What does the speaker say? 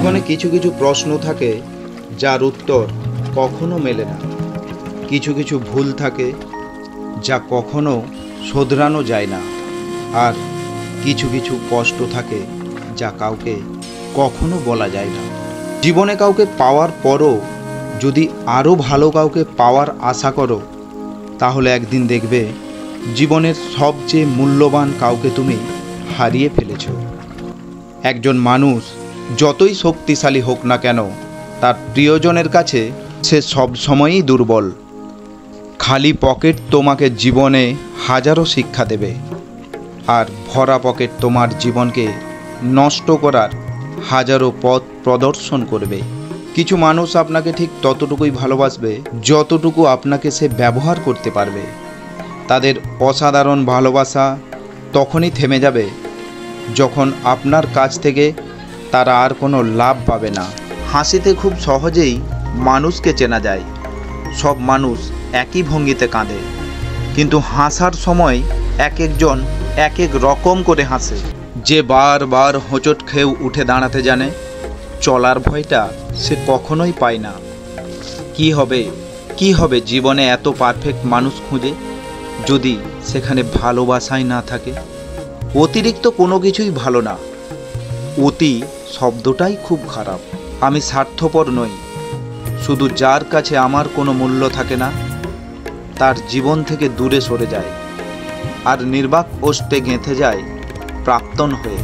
জীবনে কিছু কিছু প্রশ্ন থাকে যার উত্তর কখনো মেলে না, কিছু কিছু ভুল থাকে যা কখনো শোধরানো যায় না, আর কিছু কিছু কষ্ট থাকে যা কাউকে কখনো বলা যায় না। জীবনে কাউকে পাওয়ার পরও যদি আরও ভালো কাউকে পাওয়ার আশা করো, তাহলে একদিন দেখবে জীবনের সবচেয়ে মূল্যবান কাউকে তুমি হারিয়ে ফেলেছ। একজন মানুষ যতই শক্তিশালী হোক না কেন, তার প্রিয়জনের কাছে সে সব সময়ই দুর্বল। খালি পকেট তোমাকে জীবনে হাজারো শিক্ষা দেবে, আর ভরা পকেট তোমার জীবনকে নষ্ট করার হাজারো পথ প্রদর্শন করবে। কিছু মানুষ আপনাকে ঠিক ততটুকুই ভালোবাসবে যতটুকু আপনাকে সে ব্যবহার করতে পারবে। তাদের অসাধারণ ভালোবাসা তখনই থেমে যাবে যখন আপনার কাছ থেকে তারা আর কোনো লাভ পাবে না। হাসিতে খুব সহজেই মানুষকে চেনা যায়। সব মানুষ একই ভঙ্গিতে কাঁদে, কিন্তু হাসার সময় এক একজন এক এক রকম করে হাসে। যে বারবার হোঁচট খেয়েও উঠে দাঁড়াতে জানে, চলার ভয়টা সে কখনোই পায় না। কি হবে জীবনে এত পারফেক্ট মানুষ খুঁজে, যদি সেখানে ভালোবাসাই না থাকে? অতিরিক্ত কোনো কিছুই ভালো না, অতি শব্দটাই খুব খারাপ। আমি স্বার্থপর নই, শুধু যার কাছে আমার কোনো মূল্য থাকে না তার জীবন থেকে দূরে সরে যায়, আর নির্বাক ওষ্ঠে গেঁথে যায় প্রাক্তন হয়ে।